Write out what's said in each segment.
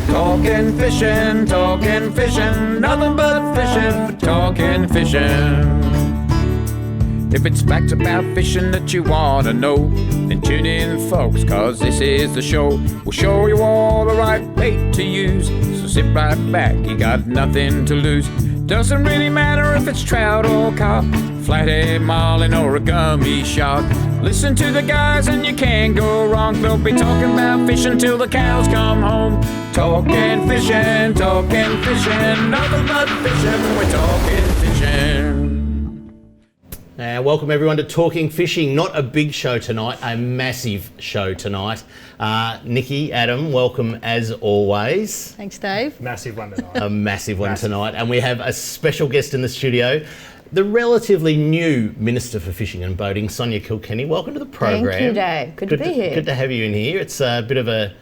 Talking fishing, nothing but fishing, talking fishing. If it's facts about fishing that you want to know, then tune in, folks, cause this is the show. We'll show you all the right bait to use, so sit right back, you got nothing to lose. Doesn't really matter if it's trout or carp, flathead, marlin or a gummy shark. Listen to the guys and you can't go wrong. They'll be talking about fishing till the cows come home. Talking fishing, nothing but fishing, we're talking fishing. Welcome everyone to Talking Fishing. Not a big show tonight, a massive show tonight. Nikki, Adam, welcome as always. Thanks, Dave. Massive one tonight. A massive one tonight. And we have a special guest in the studio, the relatively new Minister for Fishing and Boating, Sonja Kilkenny. Welcome to the program. Thank you, Dave. Good to be here. Good to have you in here. It's a bit of a,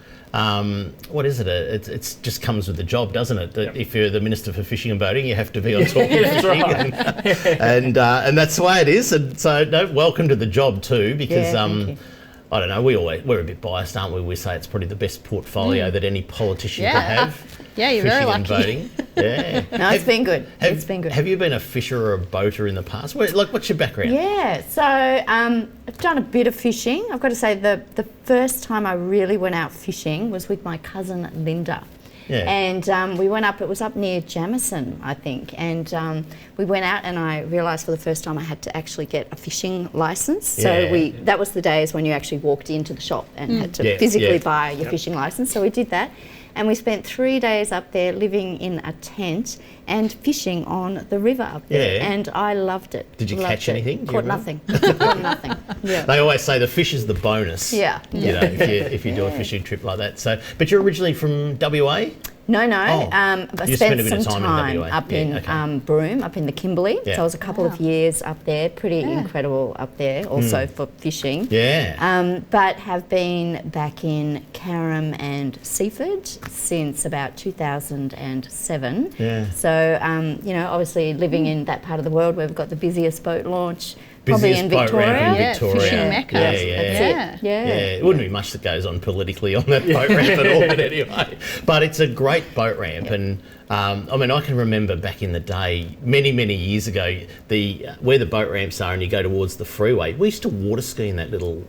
what is it? It just comes with the job, doesn't it? That if you're the Minister for Fishing and Boating, you have to be on Talking Fishing. Right. And that's the way it is. And so, no, welcome to the job too, because thank you. I don't know, we're a bit biased, aren't we? We say it's probably the best portfolio that any politician could have. Yeah, you're very lucky. Fishing and boating. Yeah. No, it's been good. It's been good. Have you been a fisher or a boater in the past? What's your background? Yeah, so I've done a bit of fishing. I've got to say the first time I really went out fishing was with my cousin Linda. Yeah. And we went up, it was up near Jamison, I think, and we went out and I realised for the first time I had to actually get a fishing licence. So that was the days when you actually walked into the shop and had to physically buy your fishing licence. So we did that. And we spent 3 days up there living in a tent and fishing on the river up there. Yeah. And I loved it. Did you catch anything? Caught nothing. Caught nothing. Yeah. They always say the fish is the bonus. Yeah. You know, if you do a fishing trip like that. So, but you're originally from WA? No. Oh, I you spent a bit some of time in WA. up in Broome, up in the Kimberley. Yeah. So I was a couple of years up there. Pretty incredible up there, also for fishing. Yeah. But have been back in Carrum and Seaford since about 2007. Yeah. So, obviously living in that part of the world where we've got the busiest boat launch. Probably in Victoria. Fishing Mecca. That's it. Yeah. It wouldn't be much that goes on politically on that boat ramp at all, but anyway. But it's a great boat ramp, and I can remember back in the day, many years ago, where the boat ramps are, and you go towards the freeway. We used to water ski in that little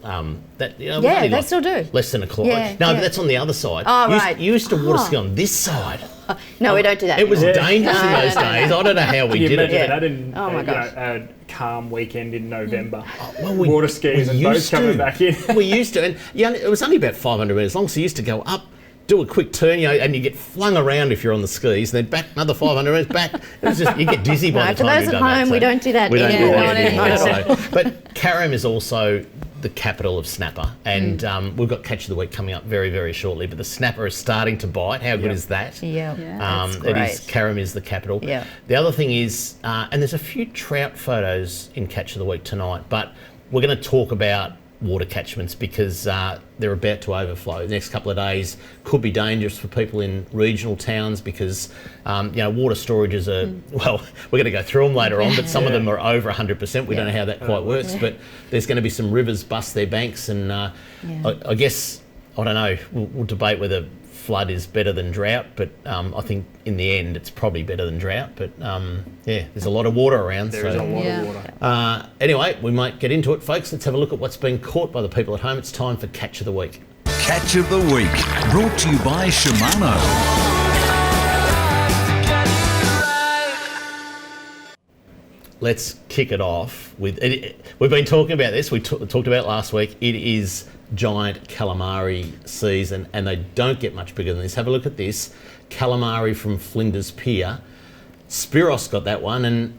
they still do. Less than a kilometre. But that's on the other side. Oh, right. You used to water ski on this side. No, we don't do that. It was dangerous in those days. I don't know how we did it. That in a calm weekend in November. Water skis and boats coming back in. We used to, and it was only about 500 metres long, so you used to go up, do a quick turn, and you get flung around if you're on the skis, and then back another 500 metres back. It was just, you get dizzy by the time you've done that. For those at home, we don't do that anymore. But Carrum is also the capital of snapper, and we've got Catch of the Week coming up very, very shortly, but the snapper is starting to bite. How good is that? That's great. Carrum is the capital. Yeah. The other thing is, and there's a few trout photos in Catch of the Week tonight, but we're going to talk about water catchments because they're about to overflow. The next couple of days could be dangerous for people in regional towns because water storages are, we're going to go through them later on, but some of them are over 100%. We don't know how that quite works, but there's going to be some rivers bust their banks, and I guess, I don't know, we'll debate whether flood is better than drought, but I think in the end it's probably better than drought, but there's a lot of water around. There is a lot of water. Anyway, we might get into it, folks. Let's have a look at what's been caught by the people at home. It's time for Catch of the Week. Catch of the Week, brought to you by Shimano. Let's kick it off with, we've been talking about this, we talked about it last week. It is giant calamari season, and they don't get much bigger than this. Have a look at this. Calamari from Flinders Pier. Spiros got that one, and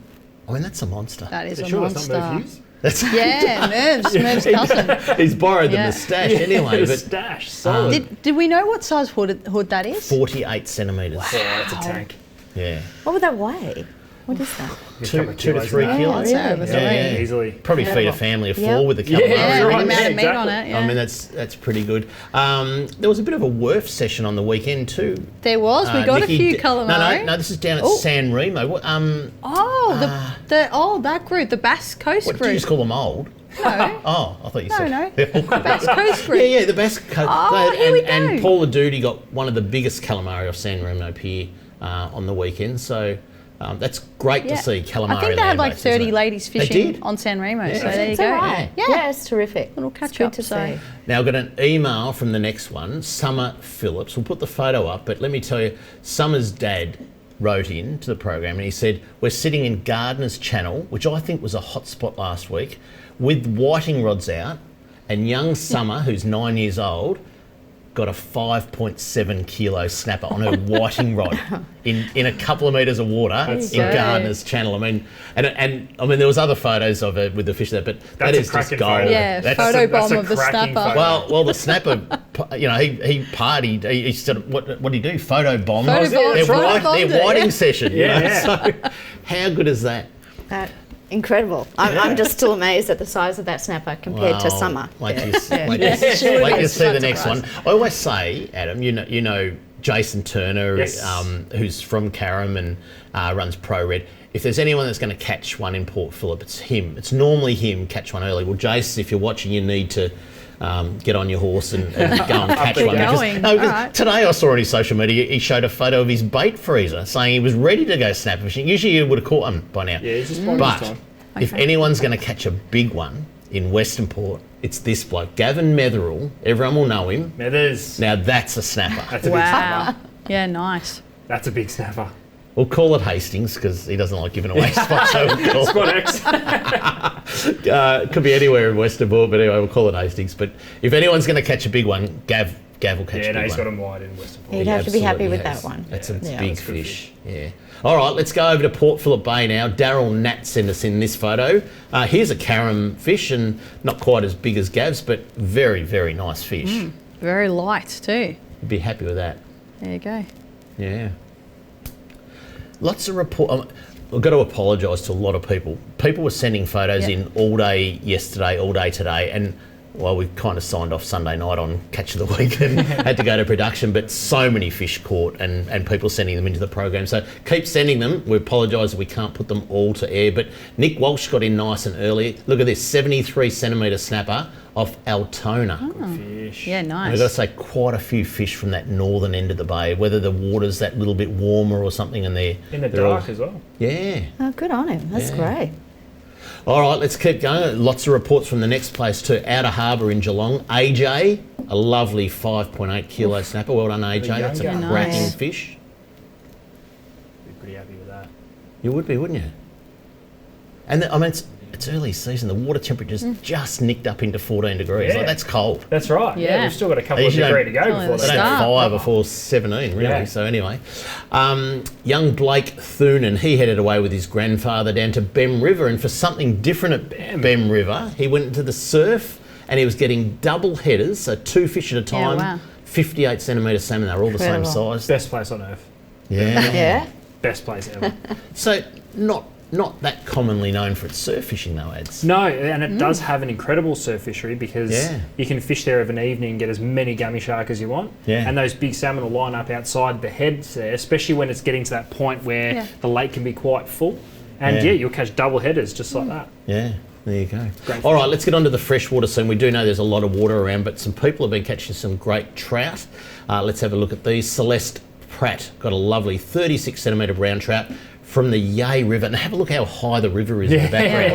that's a monster. That is a sure monster. That's Merv's cousin. He's borrowed the moustache anyway. The moustache, solid. Did we know what size hood that is? 48 centimetres. Wow, that's a tank. Yeah. What would that weigh? What is that? 2 to 3 kilos. Yeah, easily. Probably feed a family of 4 with the calamari. Yeah, right amount of meat on it. Yeah. I mean, that's pretty good. There was a bit of a WRF session on the weekend too. There was. We got Nikki, a few calamari. No. This is down at San Remo. That group, the Bass Coast what group. do you just call them old? No. Oh, I thought you said. No. Bass Coast Group. Yeah, the Bass Coast. Oh, here we go. And Paula Doody got one of the biggest calamari off San Remo Pier on the weekend. So that's great to see calamari. I think they had like land-based, 30 isn't it? ladies They fishing did. on San Remo. Yeah. So there you Is go. that right? Yeah. It's terrific. Little catch It's good up, to so. see. Now, I've got an email from the next one, Summer Phillips. We'll put the photo up, but let me tell you, Summer's dad wrote in to the program and he said, we're sitting in Gardiner's Channel, which I think was a hot spot last week, with whiting rods out, and young Summer, who's 9 years old, got a 5.7 kilo snapper on her whiting rod in a couple of metres of water in go. Gardiner's Channel. I mean, and I mean, there was other photos of her with the fish there, but that That's a is just cracking gold. photo. Yeah, That's photo that's bomb a of the cracking snapper. photo. well, the snapper, he partied. He sort of, what did he do? Photo bomb. Photo bomb, Their, photo white, bombed their it, whiting yeah. session. Yeah. So how good is that? Incredible. I'm just still amazed at the size of that snapper compared to Well, Summer. Wait till you, Yeah. wait Yeah, till she would you be see the quite next one. surprised. I always say, Adam, you know Jason Turner, Yes. who's from Carrum and runs Pro Red. If there's anyone that's going to catch one in Port Phillip, it's him. It's normally him, catch one early. Well, Jason, if you're watching, you need to get on your horse and go and catch Keep one. going. No, because All right. today I saw on his social media, he showed a photo of his bait freezer saying he was ready to go snap fishing. Usually you would have caught one by now. Yeah, he's just biding his But time. if anyone's going to catch a big one in Western Port, it's this bloke, Gavin Metherell. Everyone will know him. Methers. Now that's a snapper. That's a big Wow. snapper. Yeah, nice. That's a big snapper. We'll call it Hastings because he doesn't like giving away spots. So we'll call Spot X. it could be anywhere in Western Port, but anyway, we'll call it Hastings. But if anyone's going to catch a big one, Gav will catch Yeah, a no, big he's one. got them wide in Western Port. You'd have to be happy Absolutely with has. that one. That's a Yeah. big That's good fish. Yeah. All right, let's go over to Port Phillip Bay now. Daryl Nat sent us in this photo. Here's a Carrum fish, and not quite as big as Gav's, but very, very nice fish. Very light too. You'd be happy with that. There you go. Yeah. Lots of report. I've got to apologise to a lot of people. People were sending photos Yep. in all day yesterday, all day today, and well, we kind of signed off Sunday night on Catch of the Week and had to go to production, but so many fish caught and people sending them into the program. So keep sending them. We apologise that we can't put them all to air, but Nick Walsh got in nice and early. Look at this, 73 centimetre snapper off Altona. Fish. Yeah, I've nice. got to say, quite a few fish from that northern end of the bay, whether the water's that little bit warmer or something, and they're In the they're all- dark as well. Yeah. Oh, good on him. That's Yeah. great. All right, let's keep going. Lots of reports from the next place too. Outer Harbour in Geelong. AJ, a lovely 5.8 kilo snapper. Well done, AJ. The That's a younger. cracking Nice. fish. Be pretty happy with that. You would be, wouldn't you? And I mean, it's early season. The water temperature's just nicked up into 14 degrees. Yeah. Like, that's cold. That's right. Yeah, Yeah. we've still got a couple They of usually degrees to go don't- before They Start. don't that. fire before 17, really. Yeah. So anyway, young Blake Thunen, he headed away with his grandfather down to Bem River, and for something different at Bem River, he went into the surf and he was getting double headers, so 2 fish at a time, wow. 58 centimetre salmon. They were all the same Incredible. size. Best place on earth. Yeah. Yeah. Best place ever. So not that commonly known for its surf fishing though, Ads. No, and it does have an incredible surf fishery because Yeah. you can fish there of an evening and get as many gummy shark as you want. Yeah. And those big salmon will line up outside the heads there, especially when it's getting to that point where Yeah. the lake can be quite full. And Yeah. yeah, you'll catch double headers just like that. Yeah. There you go. Great All right, let's get on to the freshwater scene. We do know there's a lot of water around, but some people have been catching some great trout. Let's have a look at these. Celeste Pratt got a lovely 36 centimetre brown trout from the Yea River. And have a look how high the river is in the Yeah. background.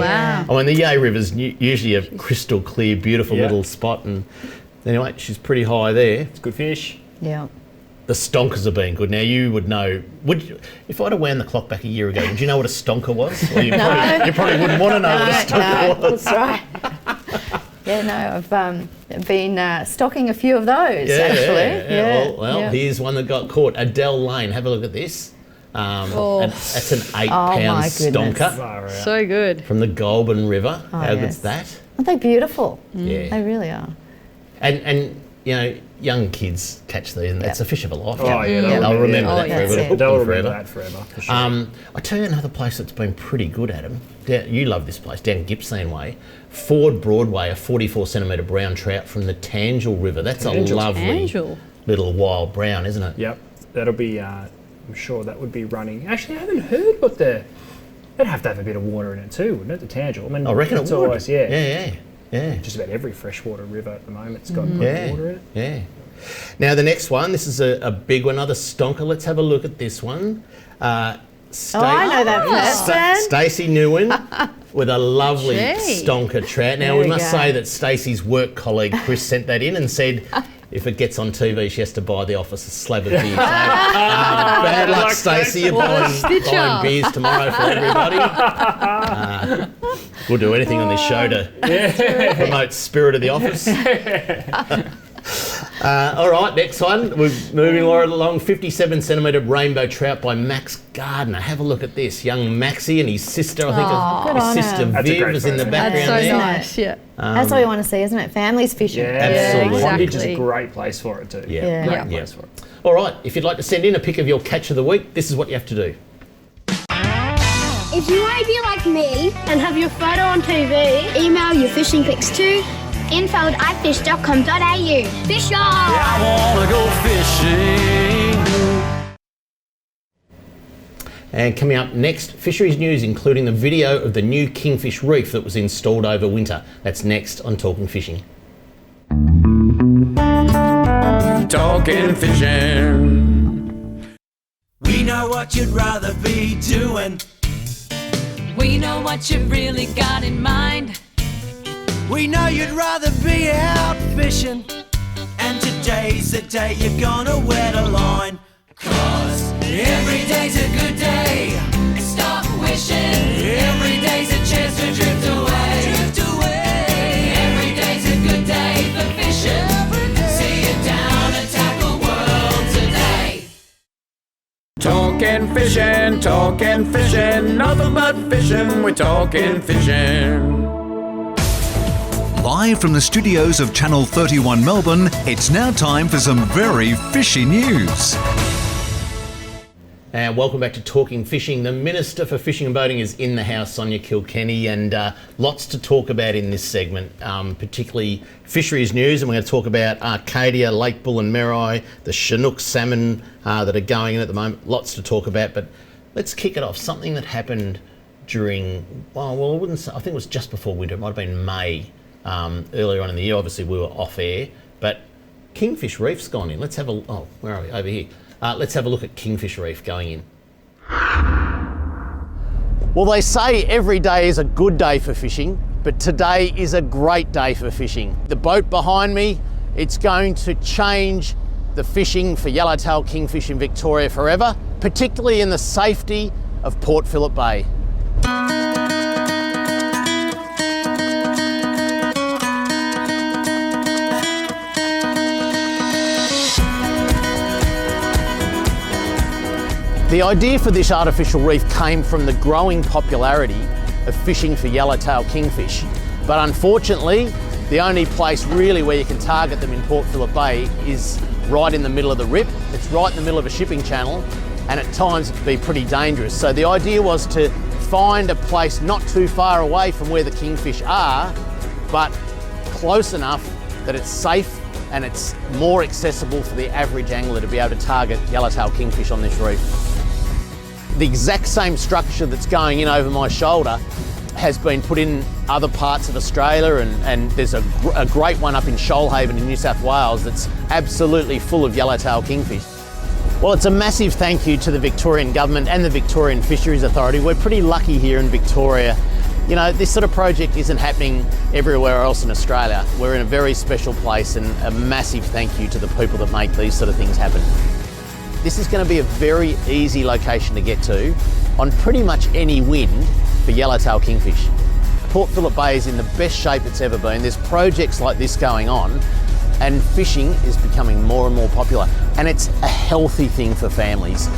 Wow. I mean, the Yea River's usually a crystal clear, beautiful Yeah. little spot. And anyway, she's pretty high there. It's good fish. Yeah. The stonkers have been good. Now, you would know, if I'd have wound the clock back a year ago, would you know what a stonker was? Well, you probably wouldn't want to know what a stonker was. That's right. Yeah, no, I've been stocking a few of those actually. Yeah. Well, yeah. here's one that got caught. Adele Lane. Have a look at this. And that's an 8 Oh, pound my goodness. stonker Far out. So good. from the Goulburn River. How yes. good's that? Aren't they beautiful? Yeah. They really are. And you know, young kids catch these, and it's a fish of a lifetime. Oh, yeah, They'll remember yeah. that Oh, forever. that's It'll it. hook They'll them remember forever. that forever, for sure. I tell you another place that's been pretty good, Adam. You love this place, down Gippsland Way. Ford Broadway, a 44 centimetre brown trout from the Tangel River. That's a Tangel. lovely Tangel. little wild brown, isn't it? Yep, that'll be. I'm sure that would be running. Actually, I haven't heard what the It'd have to have a bit of water in it too, wouldn't it? The Tangel. I mean, I reckon it's it would. always, Yeah. Just about every freshwater river at the moment's got water in it. Yeah. Now the next one, this is a big one, another stonker. Let's have a look at this one. I know that person. Stacey Nguyen with a lovely Gee. stonker trout. Now There we we must go. say that Stacey's work colleague Chris sent that in and said if it gets on TV, she has to buy the office a slab of beer. So, bad luck, Stacey. You're buying beers tomorrow for everybody. We'll do anything on this show to promote spirit of the office. All right, next one. We're moving right along. 57 centimetre rainbow trout by Max Gardner. Have a look at this. Young Maxie and his sister, I think good his on sister him. That's a Viv great is in the photo. background That's so there. nice, yeah. That's all you want to see, isn't it? Families fishing. Yeah, Absolutely. Bondage is Exactly. a great place for it too. Yeah. Great Yeah. place for it. All right, if you'd like to send in a pic of your catch of the week, this is what you have to do. If you want to be like me and have your photo on TV, email your fishing pics to info@ifish.com.au. Fish on! I wanna go fishing. And coming up next, fisheries news, including the video of the new kingfish reef that was installed over winter. That's next on Talking Fishing. Talking fishing. We know what you'd rather be doing. We know what you've really got in mind. We know you'd rather be out fishing. And today's the day you're gonna wet a line. 'Cause every day's a good day. Stop wishing. Every day's a chance to drift away. Drift away. Every day's a good day for fishing. See it down and tackle world today. Talking fishing, nothing but fishing. We're talking fishing. Live from the studios of Channel 31 Melbourne, it's now time for some very fishy news. And welcome back to Talking Fishing. The Minister for Fishing and Boating is in the house, Sonja Kilkenny, and lots to talk about in this segment, particularly fisheries news. And we're going to talk about Arcadia, Lake Bull and Merri, the Chinook salmon that are going in at the moment. Lots to talk about, but let's kick it off. Something that happened during, I wouldn't say, I think it was just before winter. It might have been May, earlier on in the year. Obviously, we were off air, but Kingfish Reef's gone in. Let's have a, where are we? Over here. Let's have a look at Kingfish Reef going in. Well, they say every day is a good day for fishing, but today is a great day for fishing. The boat behind me, it's going to change the fishing for yellowtail kingfish in Victoria forever, particularly in the safety of Port Phillip Bay. The idea for this artificial reef came from the growing popularity of fishing for yellowtail kingfish. But unfortunately, the only place really where you can target them in Port Phillip Bay is right in the middle of the rip. It's right in the middle of a shipping channel, and at times it can be pretty dangerous. So the idea was to find a place not too far away from where the kingfish are, but close enough that it's safe and it's more accessible for the average angler to be able to target yellowtail kingfish on this reef. The exact same structure that's going in over my shoulder has been put in other parts of Australia, and there's a great one up in Shoalhaven in New South Wales that's absolutely full of yellowtail kingfish. Well, it's a massive thank you to the Victorian Government and the Victorian Fisheries Authority. We're pretty lucky here in Victoria. You know, this sort of project isn't happening everywhere else in Australia. We're in a very special place, and a massive thank you to the people that make these sort of things happen. This is going to be a very easy location to get to on pretty much any wind for yellowtail kingfish. Port Phillip Bay is in the best shape it's ever been. There's projects like this going on, and fishing is becoming more and more popular, and it's a healthy thing for families.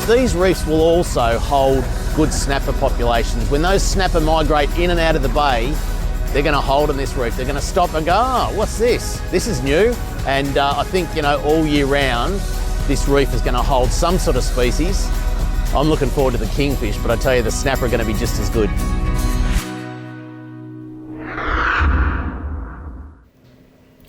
These reefs will also hold good snapper populations. When those snapper migrate in and out of the bay, they're going to hold on this reef. They're going to stop and go, oh, what's this? This is new. And I think, you know, all year round, this reef is going to hold some sort of species. I'm looking forward to the kingfish, but I tell you, the snapper are going to be just as good.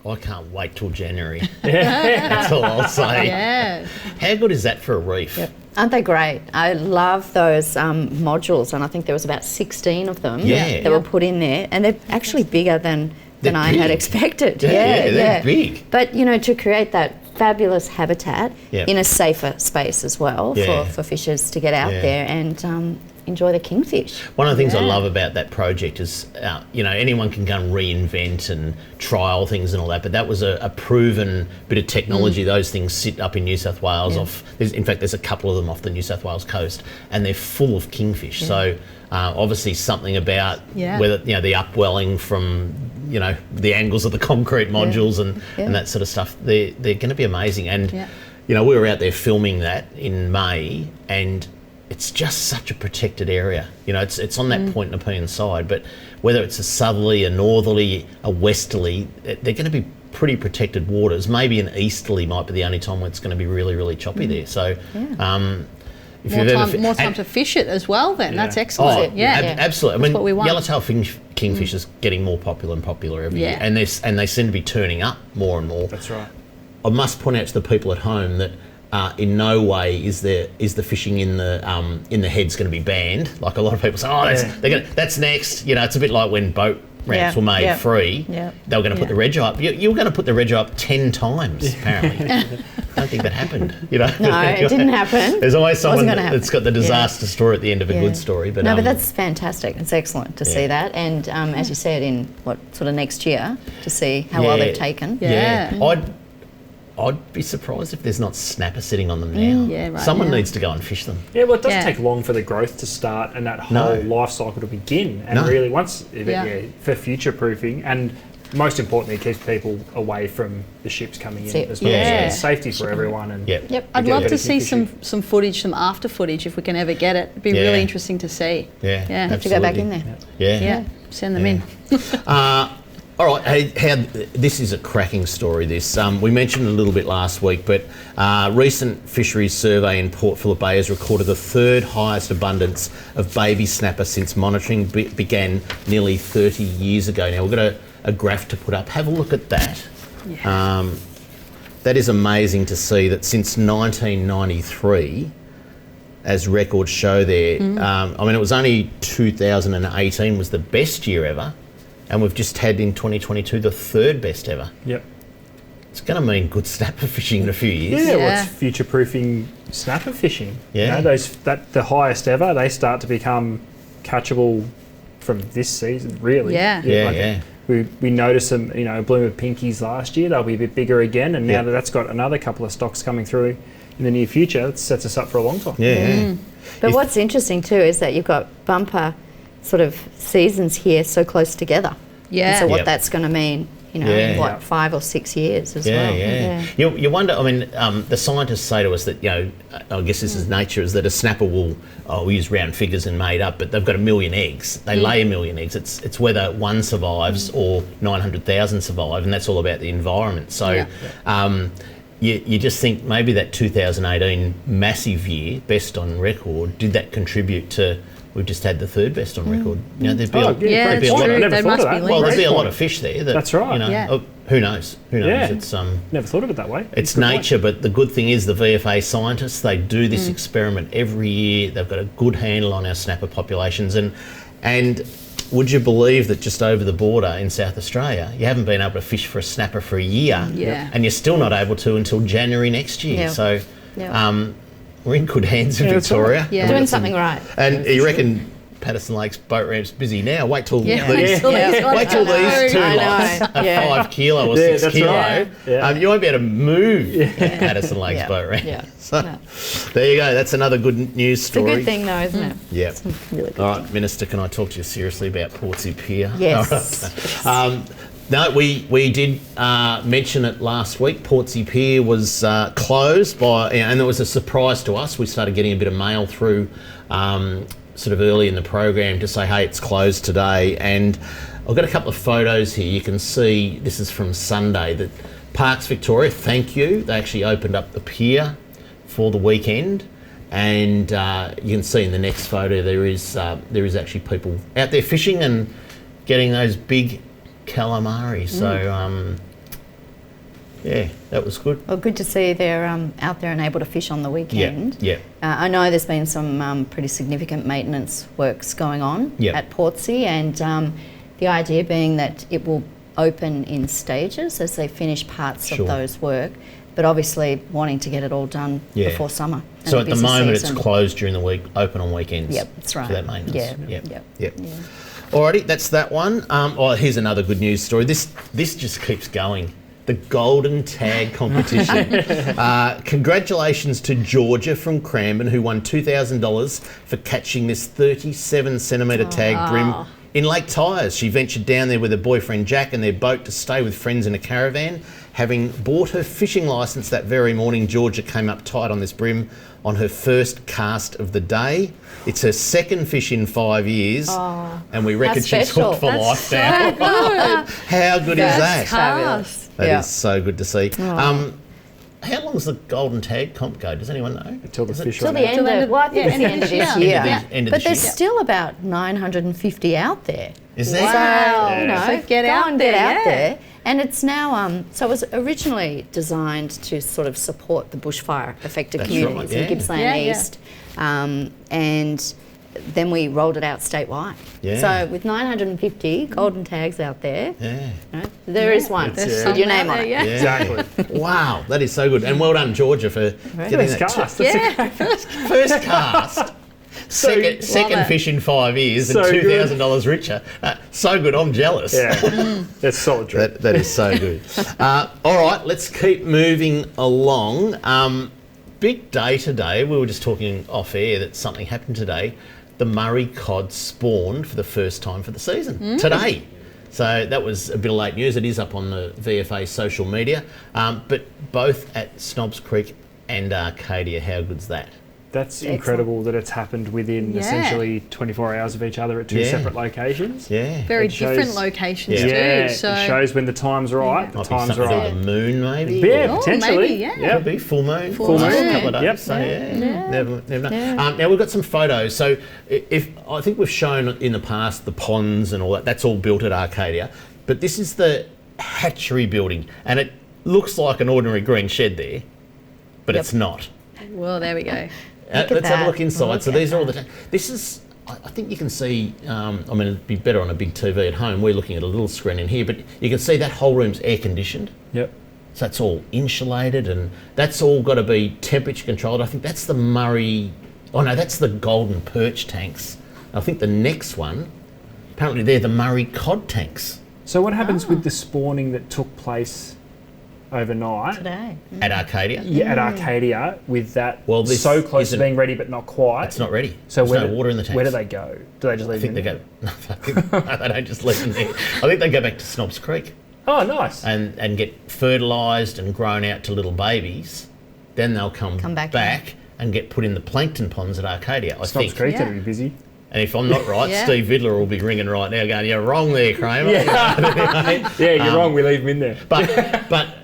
I can't wait till January. That's all I'll say. Yeah. How good is that for a reef? Aren't they great? I love those modules, and I think there was about 16 of them that were put in there, and they're actually bigger than I had expected. Yeah, they're big. But, to create that fabulous habitat in a safer space as well for fishers to get out there and enjoy the kingfish. One of the things I love about that project is, anyone can go and reinvent and trial things and all that, but that was a proven bit of technology. Those things sit up in New South Wales. In fact, there's a couple of them off the New South Wales coast, and they're full of kingfish. So obviously something about whether, the upwelling from, the angles of the concrete modules and that sort of stuff, they're going to be amazing. And, we were out there filming that in May, and it's just such a protected area. It's on that Point Nepean side, but whether it's a southerly, a northerly, a westerly, they're going to be pretty protected waters. Maybe an easterly might be the only time when it's going to be really, really choppy there. So, if more time to fish it as well. Then that's excellent. Absolutely. That's what we want. Yellowtail kingfish is getting more popular and popular every year, and they seem to be turning up more and more. That's right. I must point out to the people at home that in no way is the fishing in the heads going to be banned. Like a lot of people say, that's next. It's a bit like when boat ramps were made free. They were going to put the reg up. You were going to put the reg up 10 times apparently. I don't think that happened. No, it didn't happen. There's always someone that's got the disaster story at the end of a good story. But but that's fantastic. It's excellent to see that, and as you said, in sort of next year to see how well they've taken. I'd be surprised if there's not snapper sitting on them now. Someone needs to go and fish them. Yeah, well, it doesn't take long for the growth to start and that whole life cycle to begin. And really, once for future proofing, and most importantly, it keeps people away from the ships coming in as well. So it's safety for everyone. And I'd love to see some footage, some after footage, if we can ever get it. It'd be really interesting to see. Have to go back in there. Send them in. All right, this is a cracking story, this. We mentioned a little bit last week, but recent fisheries survey in Port Phillip Bay has recorded the third highest abundance of baby snapper since monitoring began nearly 30 years ago. Now, we've got a graph to put up. Have a look at that. That is amazing to see that since 1993, as records show there, it was only 2018 was the best year ever. And we've just had in 2022 the third best ever. Yep. It's going to mean good snapper fishing in a few years. What's future-proofing snapper fishing? The highest ever, they start to become catchable from this season, really. We noticed some, a bloom of pinkies last year. They'll be a bit bigger again, and now that's got another couple of stocks coming through in the near future, it sets us up for a long time. But what's interesting too is that you've got bumper sort of seasons here so close together. And so what that's going to mean, in 5 or 6 years as well. You wonder, the scientists say to us that, I guess this is nature, is that a snapper will, we use round figures and made up, but they've got 1 million eggs. They lay 1 million eggs. It's whether one survives or 900,000 survive, and that's all about the environment. So you just think maybe that 2018 massive year, best on record, did that contribute to... We've just had the third best on record. There'd be a lot of fish there. That's right. Who knows? It's never thought of it that way. It's nature, but the good thing is the VFA scientists, they do this experiment every year. They've got a good handle on our snapper populations, and would you believe that just over the border in South Australia, you haven't been able to fish for a snapper for a year, and you're still not able to until January next year. So. We're in good hands in Victoria. Doing something right. And you reckon Patterson Lake's boat ramp's busy now? Wait till these two lots are 5 kilo or 6 kilo. Right. You won't be able to move Patterson Lake's boat ramp. So, there you go. That's another good news story. It's a good thing though, isn't it? Yeah. It's a really good All right, Minister, can I talk to you seriously about Portsea Pier? Yes. No, we did mention it last week. Portsea Pier was closed and it was a surprise to us. We started getting a bit of mail through sort of early in the program to say, hey, it's closed today. And I've got a couple of photos here. You can see this is from Sunday. That Parks Victoria, thank you. They actually opened up the pier for the weekend. And you can see in the next photo there is actually people out there fishing and getting those big calamari. So yeah, that was good. Well, good to see they're out there and able to fish on the weekend. Yeah. I know there's been some pretty significant maintenance works going on at Portsea, and the idea being that it will open in stages as they finish parts of those work, but obviously wanting to get it all done before summer. So at the moment it's closed during the week, open on weekends. Yep, that's right. For that maintenance. Yep. Alrighty, that's that one. Here's another good news story. This just keeps going. The Golden Tag competition. Congratulations to Georgia from Cranbourne, who won $2,000 for catching this 37 centimetre tag bream in Lake Tyers. She ventured down there with her boyfriend Jack and their boat to stay with friends in a caravan. Having bought her fishing licence that very morning, Georgia came up tight on this bream on her first cast of the day. It's her second fish in 5 years, and we reckon she's hooked for life now. How good is that? Fabulous. That is so good to see. How long does the Golden Tag comp go? Does anyone know? Until the fish Till the end of, well, I think it's the end of this year. But there's year. still about 950 out there. Is there? So, you know, So get out there. And it's now, so it was originally designed to sort of support the bushfire affected communities in Gippsland East. And then we rolled it out statewide. So with 950 golden tags out there, there is one with your name on it. Exactly. Wow, that is so good. And well done, Georgia, for getting that. First cast. Second fish in 5 years and $2,000 richer. So good, I'm jealous. Yeah, that's solid trip. That is so good. All right, let's keep moving along. Big day today. We were just talking off air that something happened today. The Murray cod spawned for the first time for the season today. So that was a bit of late news. It is up on the VFA social media. But both at Snobs Creek and Arcadia, how good's that? That's incredible that it's happened within essentially 24 hours of each other at two separate locations. Yeah. Very different locations too. So it shows when the time's right. The time's right. The moon, maybe. Yeah, potentially. Maybe, Could be full moon. Full moon. A couple of days. Yep. So never know. Now we've got some photos. So if I think we've shown in the past the ponds and all that. That's all built at Arcadia. But this is the hatchery building, and it looks like an ordinary green shed there, but it's not. well, there we go. Let's have a look inside. So these are all the... This is... I think you can see... I mean, it'd be better on a big TV at home. We're looking at a little screen in here, but you can see that whole room's air-conditioned. Yep. So that's all insulated, and that's all got to be temperature controlled. I think that's the Murray... Oh, no, that's the golden perch tanks. I think the next one, apparently they're the Murray cod tanks. So what happens with the spawning that took place overnight Today. At Arcadia? Yeah, at Arcadia with that this so close to isn't- being ready but not quite. It's not ready. So There's no water in the tanks. Where do they go? Do they just leave I think them they there? go... No, they don't just leave them there. I think they go back to Snobs Creek Oh, nice. and get fertilised and grown out to little babies. Then they'll come back and get put in the plankton ponds at Arcadia, I Snobs think. Creek's going to be busy. And if I'm not right, Steve Vidler will be ringing right now going, you're wrong there, Kramer. Yeah, you're wrong, we leave them in there. But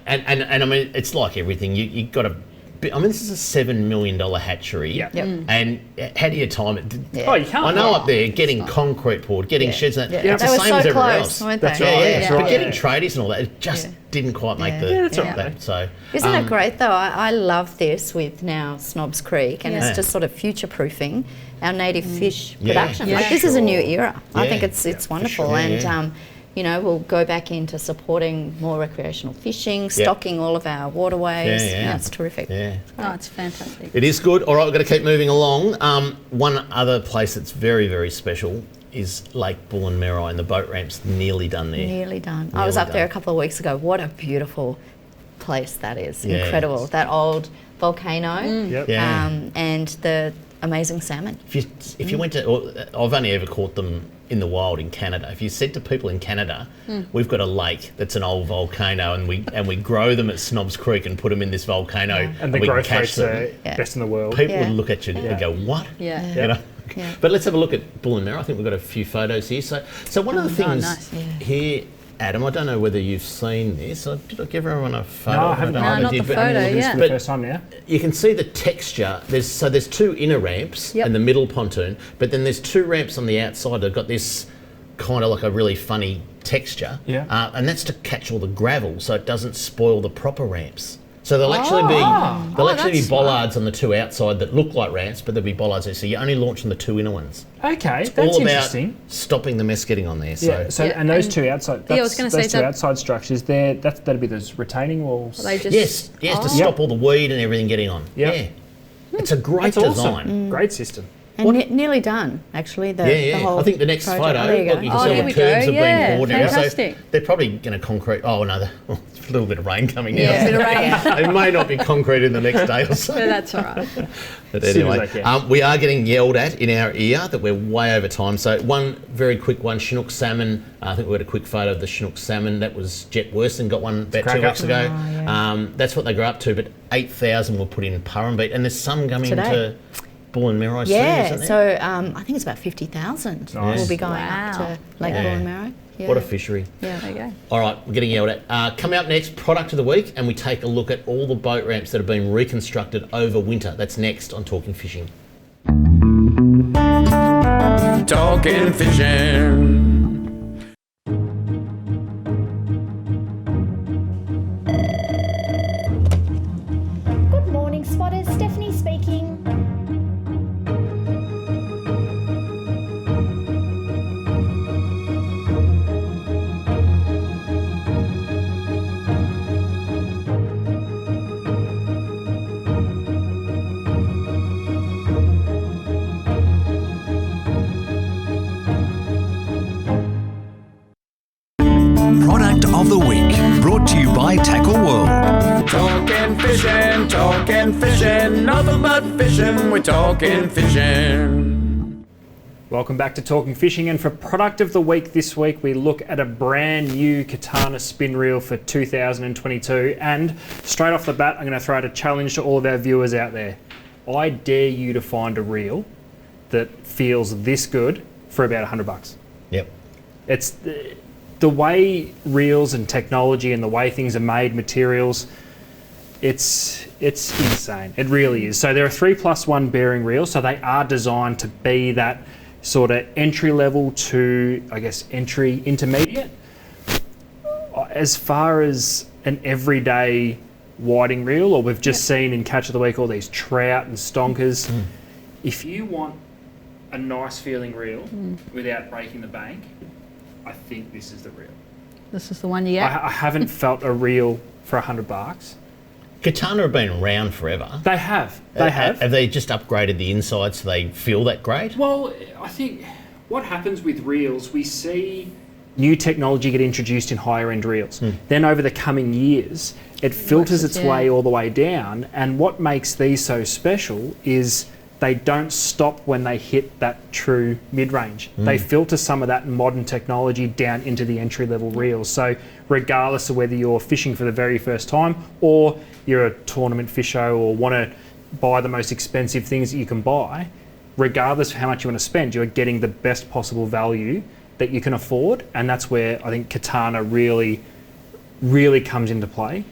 and I mean, it's like everything. You got to... I mean, this is a $7 million hatchery. Yep. And how do you time it? Oh, you can't. I know up there, getting concrete poured, getting sheds, and that, it's the They were same so as everywhere close, else. weren't That's they? right. Yeah, That's But right. getting tradies and all that, it just didn't quite make that's all right. that. So, Isn't it great though? I love this with now Snobs Creek, and it's just sort of future-proofing our native fish production. Yeah. Like this is a new era. I think Yeah. it's wonderful, sure. and you know, we'll go back into supporting more recreational fishing, stocking all of our waterways. Yeah. It's terrific. yeah. Oh, it's fantastic. It is good. All right, we've got to keep moving along. One other place that's very, very special is Lake Bullen-Merri, and the boat ramp's nearly done there. Nearly done. I was up there a couple of weeks ago. What a beautiful place that is. Yeah. Incredible. That old volcano Yep. Yeah. and the amazing salmon. If you went to... I've only ever caught them in the wild in Canada. If you said to people in Canada, we've got a lake that's an old volcano, and we grow them at Snobs Creek and put them in this volcano, And the we can growth catch rates them. are best in the world. People Yeah. would look at you and go, what? Yeah. You know? Yeah. But let's have a look at Bullen-Merri. I think we've got a few photos here. So one of the things nice. here Adam, I don't know whether you've seen this. Did I give everyone a photo? No, I haven't. No, not the photo, This is the first time now. You can see the texture. There's two inner ramps and the middle pontoon, but then there's two ramps on the outside that have got this kind of like a really funny texture. Yeah. And that's to catch all the gravel so it doesn't spoil the proper ramps. So there'll actually be bollards on the two outside that look like ramps, but there'll be bollards there. So you only launch on the two inner ones. Okay, it's that's all about interesting. Stopping the mess getting on there. And those two outside, I was going to say those two outside structures, that'd be those retaining walls. Yes, to stop all the weed and everything getting on. Yep. Yeah, it's a great design. Great system. And nearly done, actually. The whole I think the next project. photo, you look, you can see all the curbs have been poured now. So they're probably going to concrete. Oh no, it's a little bit of rain coming now. Yeah, a bit of rain. It may not be concrete in the next day or so. No, that's all right. But anyway, we are getting yelled at in our ear that we're way over time. So one very quick one, Chinook salmon. I think we had a quick photo of the Chinook salmon. That was Jet Worston got one about 2 weeks ago. That's what they grew up to, but 8,000 were put in Purrumbete, and there's some coming into Bull and Merrow soon, isn't there? So I think it's about 50,000 will be going up to Lake Bull and Merrow. Yeah. What a fishery. Yeah, there you go. All right, we're getting yelled at. Coming up next, product of the week, and we take a look at all the boat ramps that have been reconstructed over winter. That's next on Talking Fishing. Talking Fishing. Good morning, spotters. Stephanie speaking. Product of the week, brought to you by Tackle World. Talking fishing, nothing but fishing, we're talking fishing. Welcome back to Talking Fishing, and for product of the week this week we look at a brand new Katana spin reel for 2022, and straight off the bat I'm going to throw out a challenge to all of our viewers out there. I dare you to find a reel that feels this good for about $100. Yep. It's the way reels and technology and the way things are made, materials, it's insane. It really is. So there are 3+1 bearing reels, so they are designed to be that sort of entry level to, I guess, entry intermediate. As far as an everyday whiting reel, or we've just seen in Catch of the Week all these trout and stonkers, if you want a nice feeling reel without breaking the bank, I think this is the reel. This is the one you get? I haven't felt a reel for $100. Katana have been around forever. They have. They have. Have they just upgraded the inside so they feel that great? Well, I think what happens with reels, we see new technology get introduced in higher end reels. Then over the coming years, it filters its way all the way down. And what makes these so special is they don't stop when they hit that true mid-range. They filter some of that modern technology down into the entry-level reels. So regardless of whether you're fishing for the very first time or you're a tournament fisher or want to buy the most expensive things that you can buy, regardless of how much you want to spend, you're getting the best possible value that you can afford. And that's where I think Katana really, really comes into play,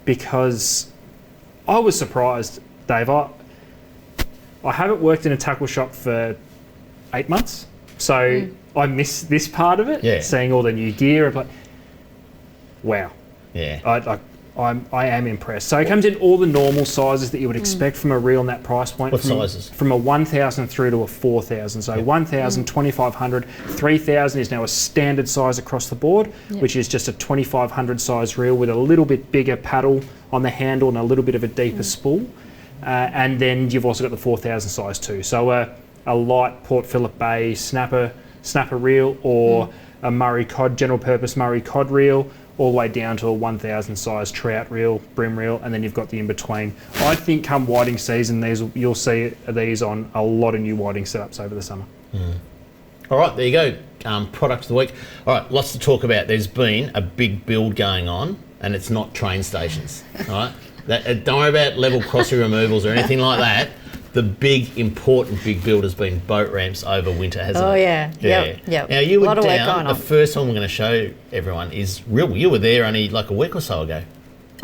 because I was surprised, Dave. I haven't worked in a tackle shop for 8 months, so I miss this part of it, seeing all the new gear. And wow. Yeah. I am impressed. So it comes in all the normal sizes that you would expect from a reel in that price point. What sizes? From a 1,000 through to a 4,000. So 1,000, 2,500, 3,000 is now a standard size across the board, which is just a 2,500 size reel with a little bit bigger paddle on the handle and a little bit of a deeper spool. And then you've also got the 4,000 size too. So a light Port Phillip Bay snapper reel, or a Murray cod, general purpose Murray cod reel, all the way down to a 1,000 size trout reel, brim reel, and then you've got the in-between. I think come whiting season, you'll see these on a lot of new whiting setups over the summer. All right, there you go. Product of the week. All right, lots to talk about. There's been a big build going on, and it's not train stations. All right. Don't worry about level crossing removals or anything like that. the big, important big build has been boat ramps over winter, hasn't it? Oh, yeah. Yep. Now, you A were lot of work going down, the on. first one we're going to show everyone is real. You were there only like a week or so ago.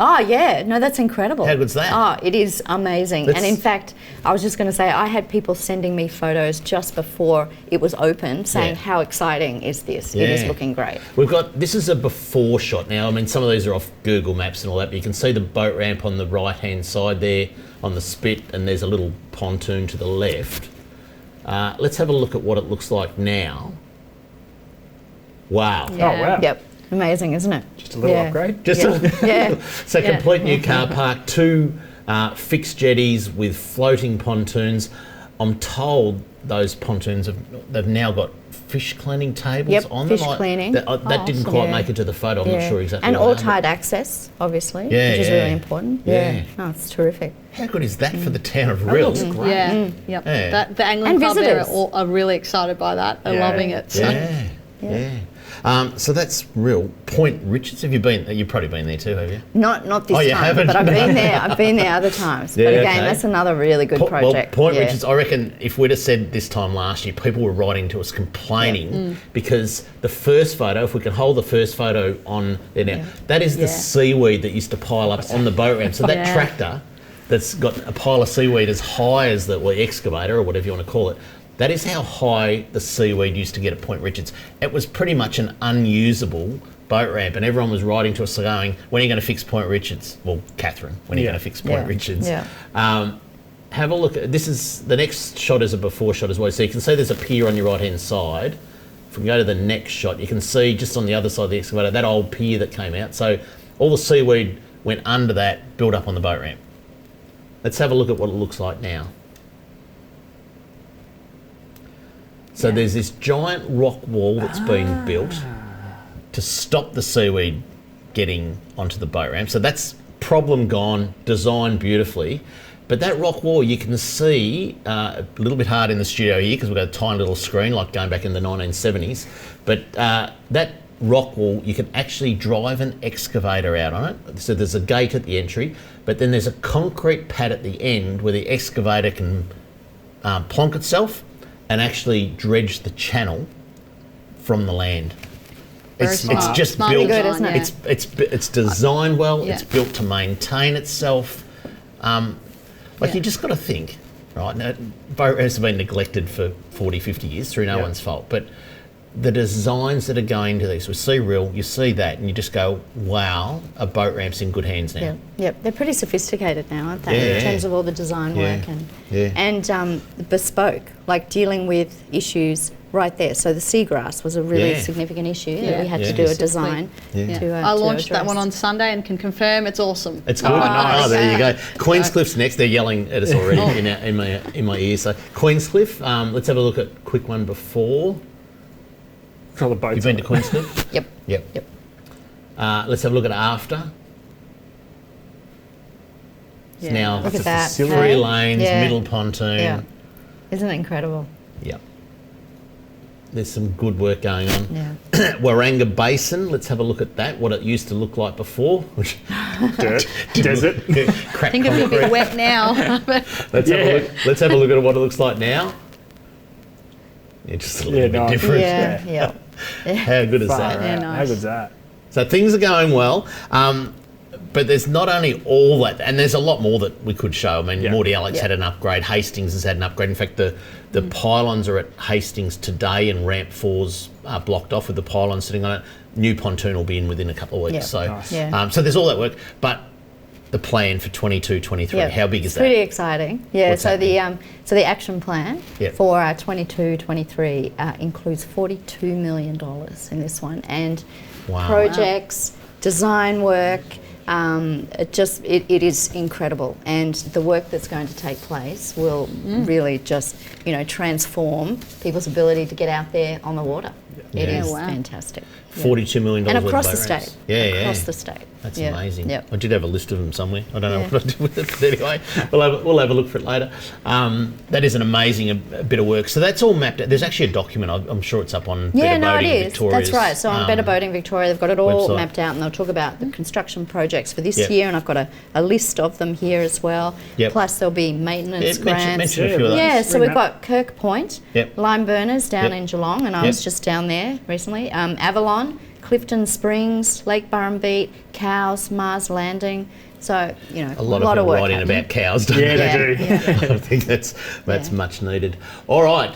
Oh, yeah. No, that's incredible. How good's that? Oh, it is amazing. That's- And in fact, I was just going to say, I had people sending me photos just before it was open saying, Yeah. how exciting is this? Yeah. It is looking great. This is a before shot now. I mean, some of these are off Google Maps and all that, but you can see the boat ramp on the right-hand side there on the spit, and there's a little pontoon to the left. Let's have a look at what it looks like now. Wow. Yeah. Oh, wow. Yep. Amazing, isn't it? Just a little upgrade. Just Yeah. So complete new car park, 2 fixed jetties with floating pontoons. I'm told those pontoons they've now got fish cleaning tables Yep, on fish them. cleaning. That didn't quite Yeah. make it to the photo. I'm not sure exactly. And what all happened. tide access, obviously, Yeah, which is yeah. really important. Yeah. Oh, it's terrific. How good is that for the town of Rill? looks great. Yeah, yep. Yeah. The angling And club there visitors. are really excited by that. They're Yeah. loving it. So. Yeah. So that's Rill. Point Richards. Have you been? You've probably been there too, have you? Not this Oh, you time, haven't? but I've been there. I've been there other times. Yeah, but again, okay. that's another really good project. Well, Point Yeah. Richards, I reckon if we'd have said this time last year, people were writing to us complaining because the first photo, if we can hold the first photo on there now, that is the seaweed that used to pile up on the boat ramp. So that tractor that's got a pile of seaweed as high as the excavator or whatever you want to call it, that is how high the seaweed used to get at Point Richards. It was pretty much an unusable boat ramp, and everyone was writing to us going, when are you going to fix Point Richards? Well, Catherine, when are you going to fix Point Richards? Yeah. Have a look at the next shot is a before shot as well. So you can see there's a pier on your right hand side. If we go to the next shot, you can see just on the other side of the excavator that old pier that came out. So all the seaweed went under that, built up on the boat ramp. Let's have a look at what it looks like now. So there's this giant rock wall that's been built to stop the seaweed getting onto the boat ramp. So that's problem gone, designed beautifully. But that rock wall, you can see a little bit hard in the studio here because we've got a tiny little screen like going back in the 1970s. But that rock wall, you can actually drive an excavator out on it. So there's a gate at the entry, but then there's a concrete pad at the end where the excavator can plonk itself and actually dredge the channel from the land. It's just Smart built. good, isn't it? It's designed well. Yeah. It's built to maintain itself. You just got to think, right? Now, boat ramps have been neglected for 40, 50 years through no one's fault. But the designs that are going to these, we see Rill, you see that, and you just go, wow, a boat ramp's in good hands now. Yep, they're pretty sophisticated now, aren't they? In terms of all the design work and bespoke, like dealing with issues right there. So the seagrass was a really significant issue that we had to do a design. I launched that one on Sunday and can confirm it's awesome. It's good. Oh, there you go. Queenscliff's next. They're yelling at us already in my ear. So Queenscliff, let's have a look at quick one before. The boats. You've been to Queenscliff? Yep. Let's have a look at after. It's now Look at that. 3 lanes, middle pontoon. Yeah. Isn't it incredible? Yep. There's some good work going on. Yeah. Waranga Basin, let's have a look at that, what it used to look like before. Which Dirt, desert. I think it'll be a bit wet now. Let's have a look at what it looks like now. Yeah, just a little bit different. Yeah. How good is that? Yeah, nice. How good's that? So things are going well, but there's not only all that, and there's a lot more that we could show. I mean, Morty Alex had an upgrade, Hastings has had an upgrade. In fact, the pylons are at Hastings today, and ramp 4's blocked off with the pylon sitting on it. New pontoon will be in within a couple of weeks. So there's all that work, but the plan for 22-23, how big is that? Pretty exciting. Yeah. What's so happening? the action plan for 22-23 includes $42 million in this one, and projects, design work. It is incredible, and the work that's going to take place will really just transform people's ability to get out there on the water. It is fantastic. $42 million and across worth the of boat ramps. state. Across the state. That's amazing. Yep. I did have a list of them somewhere. I don't know what I did with it, but anyway, we'll have a look for it later. That is an amazing bit of work. So that's all mapped out. There's actually a document. I'm sure it's up on Better Boating Victoria's. That's right. So on Better Boating Victoria, they've got it all website. mapped out, and they'll talk about the construction projects for this year, and I've got a list of them here as well. Plus there'll be maintenance grants. Mention a few of those. Yeah, so we've got Kirk Point, Lime Burners down in Geelong, and I was just down there recently. Avalon, Clifton Springs, Lake Burrumbeet, Cows, Mars Landing. So, you know, a lot of work writing about cows, don't they? Yeah, they do. I think that's much needed. All right,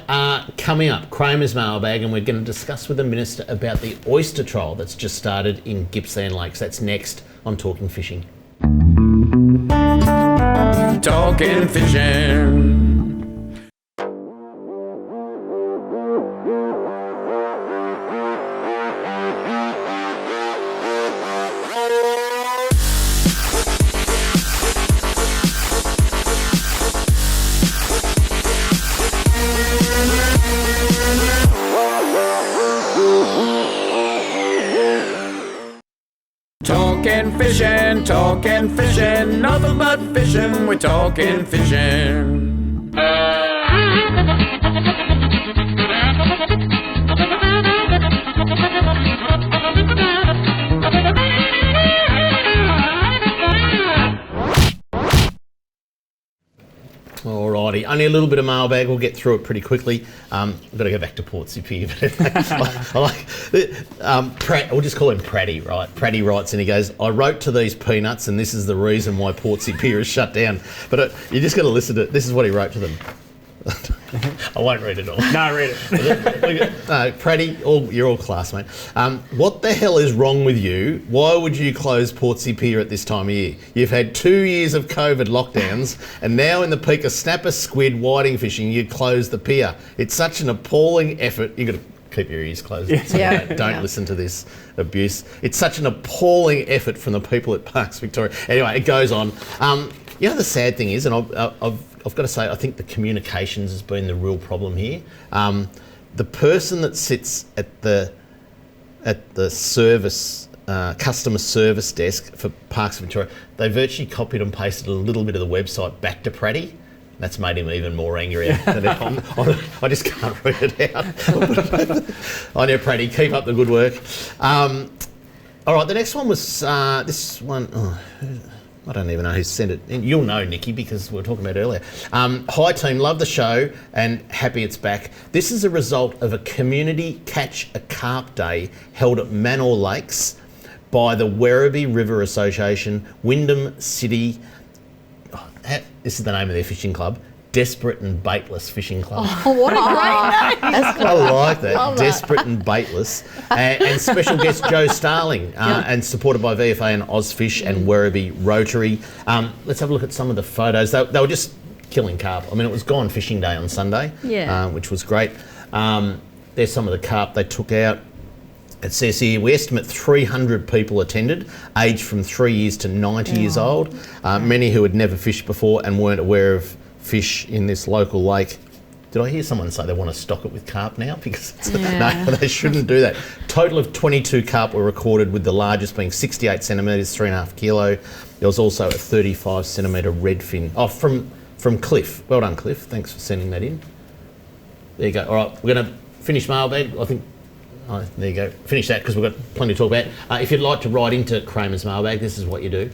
coming up, Kramer's Mailbag, and we're going to discuss with the Minister about the oyster trial that's just started in Gippsland Lakes. That's next on Talking Fishing. Talking Fishing. Talking fishing, nothing but fishing, we're talking fishing. Alrighty, only a little bit of mailbag. We'll get through it pretty quickly. We've got to go back to Port Superior. I like we'll just call him Pratty, right? Pratty writes and he goes, "I wrote to these peanuts, and this is the reason why Port Superior is shut down." But you just got to listen to it. This is what he wrote to them. I won't read it all. No, read it. Pratty, you're all class, mate. What the hell is wrong with you? Why would you close Port Superior at this time of year? You've had 2 years of COVID lockdowns, and now in the peak of snapper, squid, whiting fishing, you close the pier. It's such an appalling effort. You've got to keep your ears closed. Don't listen to this abuse. It's such an appalling effort from the people at Parks Victoria. Anyway, it goes on. You know, the sad thing is, and I've got to say, I think the communications has been the real problem here. The person that sits at the service customer service desk for Parks Victoria, they virtually copied and pasted a little bit of the website back to Pratty. That's made him even more angry. I just can't read it out. I know, Pratty, keep up the good work. All right, the next one was this one. I don't even know who sent it. You'll know, Nikki, because we were talking about it earlier. Hi team, love the show and happy it's back. This is a result of a community catch a carp day held at Manor Lakes by the Werribee River Association, Wyndham City. This is the name of their fishing club. Desperate and Baitless Fishing Club. Oh, what a great name. That's cool. I like that. Desperate and Baitless. And special guest Joe Starling, and supported by VFA and Ozfish and Werribee Rotary. Let's have a look at some of the photos. They were just killing carp. I mean, it was Gone Fishing Day on Sunday, which was great. There's some of the carp they took out. It says here, we estimate 300 people attended, aged from 3 years to 90 years old. Many who had never fished before and weren't aware of fish in this local lake. Did I hear someone say they want to stock it with carp now? Because no, they shouldn't do that. Total of 22 carp were recorded, with the largest being 68 centimetres, 3.5 kilo. There was also a 35 centimetre redfin. Oh, from Cliff. Well done, Cliff. Thanks for sending that in. There you go. All right, we're going to finish mailbag. I think. Oh, there you go. Finish that because we've got plenty to talk about. If you'd like to write into Kramer's Mailbag, this is what you do.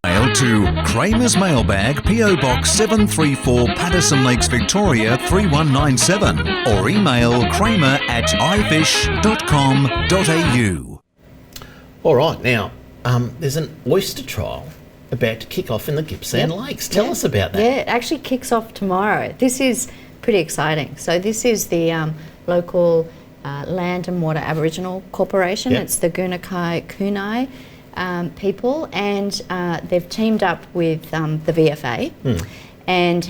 Mail to Kramer's Mailbag, PO Box 734, Patterson Lakes, Victoria 3197, or email kramer@ifish.com.au. All right, now there's an oyster trial about to kick off in the Gippsland Lakes. Tell us about that. Yeah, it actually kicks off tomorrow. This is pretty exciting. So this is the local Land and Water Aboriginal Corporation. It's the Gunakai Kunai people, and they've teamed up with the VFA and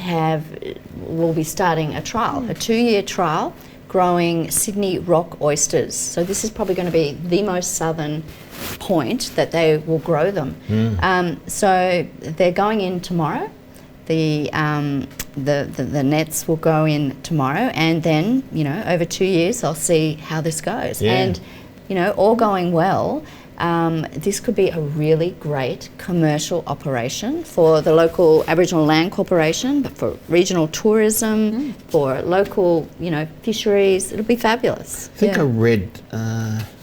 will be starting a trial, a 2-year trial, growing Sydney rock oysters. So this is probably going to be the most southern point that they will grow them. So they're going in tomorrow. The nets will go in tomorrow, and then, you know, over 2 years, I'll see how this goes. And all going well, this could be a really great commercial operation for the local Aboriginal Land Corporation, but for regional tourism, for local, fisheries. It'll be fabulous. I think I read,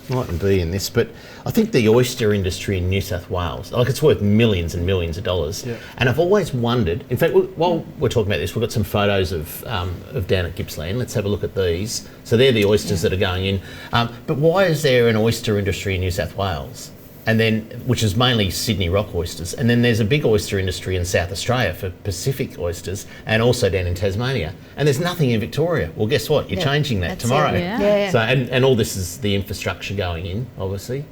mightn't be in this, but I think the oyster industry in New South Wales, it's worth millions and millions of dollars. Yeah. And I've always wondered, in fact, while we're talking about this, we've got some photos of down at Gippsland. Let's have a look at these. So they're the oysters that are going in. But why is there an oyster industry in New South Wales? And then, which is mainly Sydney rock oysters. And then there's a big oyster industry in South Australia for Pacific oysters, and also down in Tasmania. And there's nothing in Victoria. Well, guess what? You're changing that tomorrow. Yeah. So, and all this is the infrastructure going in, obviously.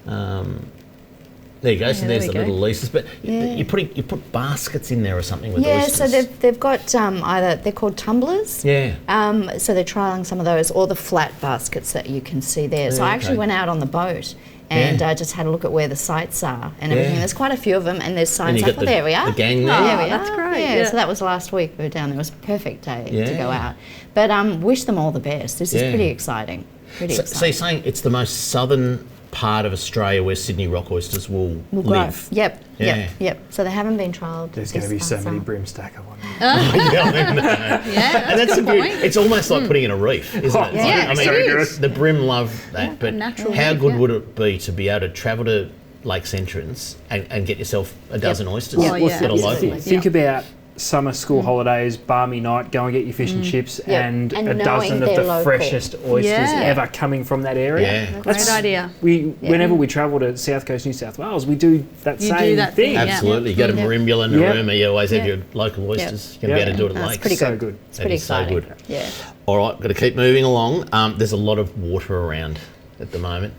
There you go. So there's the little leases, but you put baskets in there or something with oysters. Yeah, so they've got either they're called tumblers. Yeah. So they're trialling some of those, or the flat baskets that you can see there. So I actually went out on the boat and just had a look at where the sites are and everything. There's quite a few of them, and there's signs like, there we are. The gang there. Oh, there we that's are. great. Yeah, so that was last week. We were down there. It was a perfect day to go out. But wish them all the best. This is pretty exciting. So you're saying it's the most southern part of Australia where Sydney rock oysters will live. Yep. So they haven't been trialled. There's going to be so many brimstacker ones. And that's the beauty. It's almost like putting in a reef, isn't it? Yeah, it is. The brim love that, but natural how reef, good would it be to be able to travel to Lakes Entrance and get yourself a dozen oysters that are local? Think about summer school holidays, balmy night, go and get your fish and chips, and a dozen of the freshest oysters ever coming from that area. Yeah. Great idea. Whenever we travel to South Coast New South Wales, we do that same thing. Absolutely. You go to Merimbula and Narooma, you always have your local oysters. You're going to be able to do it at Lakes. Pretty good. So good. It's pretty exciting. So good. Yeah. All right, got to keep moving along. There's a lot of water around at the moment.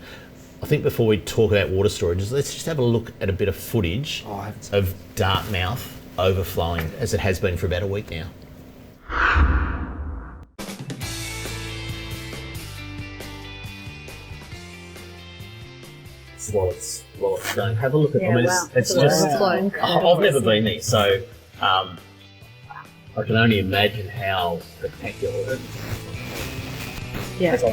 I think before we talk about water storages, let's just have a look at a bit of footage of Dartmouth overflowing, as it has been for about a week now. While it's going, have a look at it's just. I've never been there, so I can only imagine how spectacular it is. Yeah. So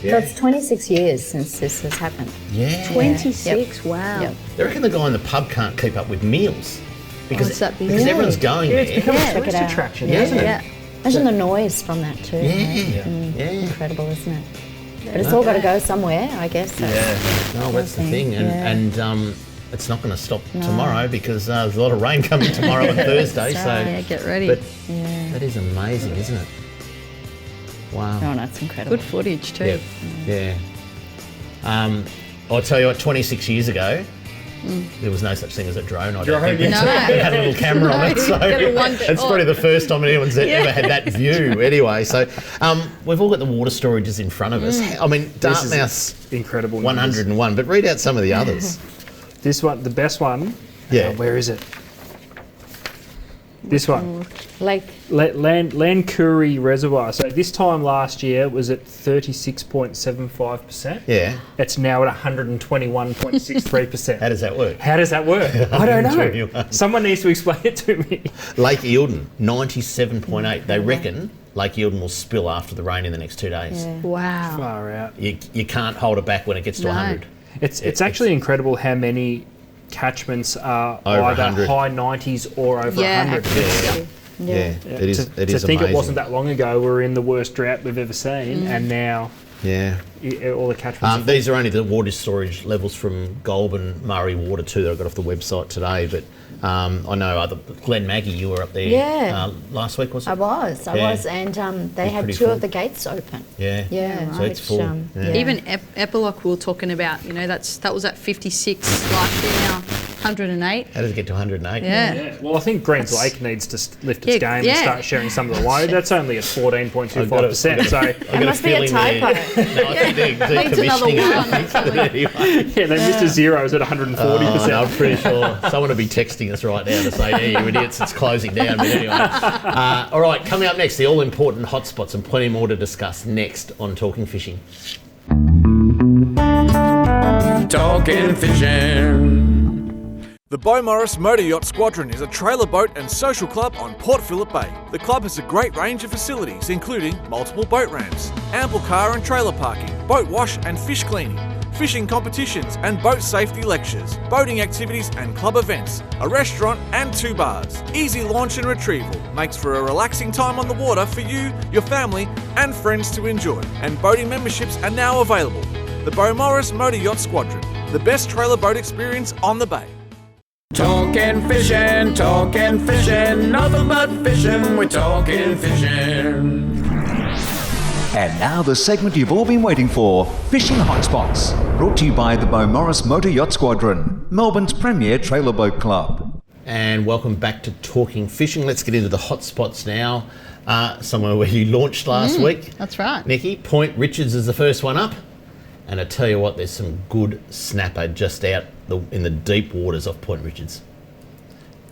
it's 26 years since this has happened. Yeah. 26, wow. Yep. They reckon the guy in the pub can't keep up with meals because everyone's going It's there. become a tourist attraction, isn't it? Imagine the noise from that too. Incredible, isn't it? But it's all got to go somewhere, I guess. So. No, that's the thing. And it's not going to stop tomorrow because there's a lot of rain coming tomorrow and Thursday. So get ready. But that is amazing, isn't it? Wow. Oh, that's incredible. Good footage too. Yeah. I'll tell you what, 26 years ago, there was no such thing as a drone. I don't think. It had a little camera on it, so it's probably the first time anyone's ever had that view. Anyway, so we've all got the water storages in front of us. I mean, Dartmouth's incredible. 101, but read out some of the others. This one, the best one. Yeah. Where is it? This one. Lancourie Reservoir. So this time last year it was at 36.75%. Yeah. It's now at 121.63%. How does that work? I don't know. Someone needs to explain it to me. Lake Eildon, 97.8. They reckon Lake Eildon will spill after the rain in the next 2 days. Yeah. Wow. Far out. You can't hold it back when it gets to 100. It's actually incredible how many catchments are over either 100. high 90s or over 100. It is to amazing. think it wasn't that long ago we were in the worst drought we've ever seen, and now all the catchments. These are only the water storage levels from Goulburn Murray Water too that I got off the website today, but I know Glen Maggie, you were up there last week, was it? I was, and they had two of the gates open. So it's full. Even Epiloc we were talking about, that was at 56 last year, now 108. How does it get to 108? Yeah. Well, I think Greens Lake needs to lift its game and start sharing some of the load. That's only at 14.25%. So it must be a typo. No, I think they're decommissioning it. Yeah, they missed a zeros at 140%. I'm pretty sure someone will be texting us right now to say, "Hey, you idiots, it's closing down." But anyway, all right, coming up next, the all-important hotspots and plenty more to discuss next on Talking Fishing. Talking Fishing. The Beaumaris Motor Yacht Squadron is a trailer boat and social club on Port Phillip Bay. The club has a great range of facilities, including multiple boat ramps, ample car and trailer parking, boat wash and fish cleaning, fishing competitions and boat safety lectures, boating activities and club events, a restaurant and 2 bars. Easy launch and retrieval makes for a relaxing time on the water for you, your family and friends to enjoy. And boating memberships are now available. The Beaumaris Motor Yacht Squadron, the best trailer boat experience on the bay. Talking fishing, nothing but fishing, we're talking fishing. And now the segment you've all been waiting for, Fishing Hotspots, brought to you by the Beaumaris Motor Yacht Squadron, Melbourne's premier trailer boat club. And welcome back to Talking Fishing. Let's get into the hotspots now. Somewhere where you launched last week. That's right. Nikki, Point Richards is the first one up. And I tell you what, there's some good snapper just out in the deep waters off Point Richards.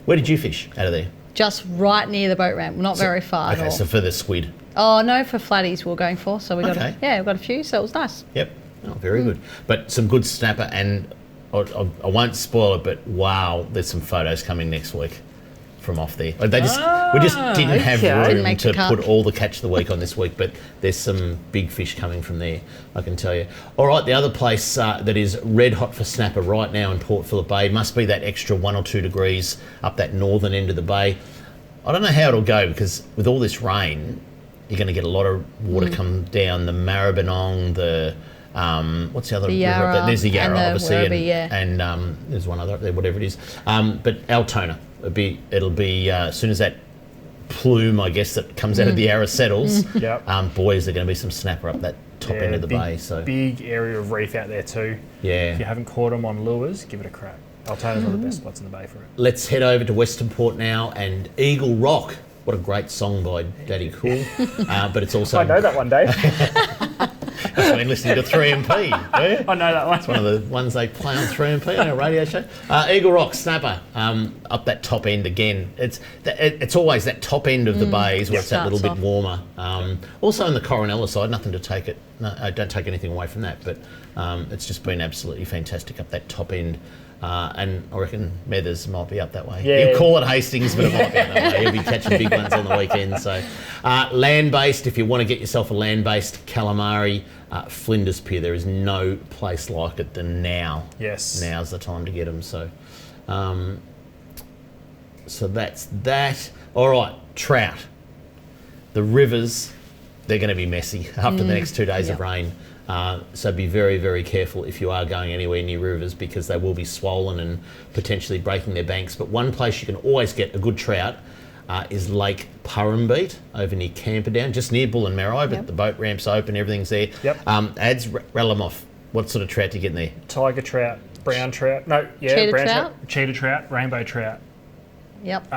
Where did you fish out of there? Just right near the boat ramp, not very far at all. Okay, so for the squid. Oh no, for flatties we were going for, so we got Okay. we've got a few, so it was nice. Yep, oh, very good. But some good snapper, and I won't spoil it, but wow, there's some photos coming next week from off there. We just didn't have room to put all the catch of the week on this week, but there's some big fish coming from there, I can tell you. All right, the other place that is red hot for snapper right now in Port Phillip Bay must be that extra 1 or 2 degrees up that northern end of the bay. I don't know how it'll go because with all this rain, you're going to get a lot of water come down the Maribyrnong, the what's the other river up there? There's the Yarra, obviously, and there's one other up there, whatever it is. But Altona, it'll be as soon as that plume, I guess, that comes out of the Yarra settles. Boys, there's going to be some snapper up that top end of the bay. So big area of reef out there too. Yeah. If you haven't caught them on lures, give it a crack. Altona's one of the best spots in the bay for it. Let's head over to Western Port now and Eagle Rock. What a great song by Daddy Cool. But it's also... I know that one, Dave. I've been listening to 3MP. Yeah? I know that one. It's one of the ones they play on 3MP on our radio show. Eagle Rock Snapper, up that top end again. It's always that top end of the bays where it's that little bit warmer. Also on the Coronella side, nothing to take it... No, I don't take anything away from that, but it's just been absolutely fantastic up that top end. And I reckon Meathers might be up that way. Yeah. You call it Hastings, but it might be up that way. You'll be catching big ones on the weekend. So, land-based, if you want to get yourself a land-based calamari, Flinders Pier, there is no place like it than now. Yes. Now's the time to get them. So, so that's that. All right, trout. The rivers, they're going to be messy after the next 2 days of rain. So be very, very careful if you are going anywhere near rivers because they will be swollen and potentially breaking their banks. But one place you can always get a good trout is Lake Purrumbete over near Camperdown, just near Bull and Merri, but the boat ramp's open, everything's there. Ads, rattle them off. What sort of trout do you get in there? Tiger trout, brown trout. No, Cheetah brown trout? Cheetah trout, rainbow trout. Yep.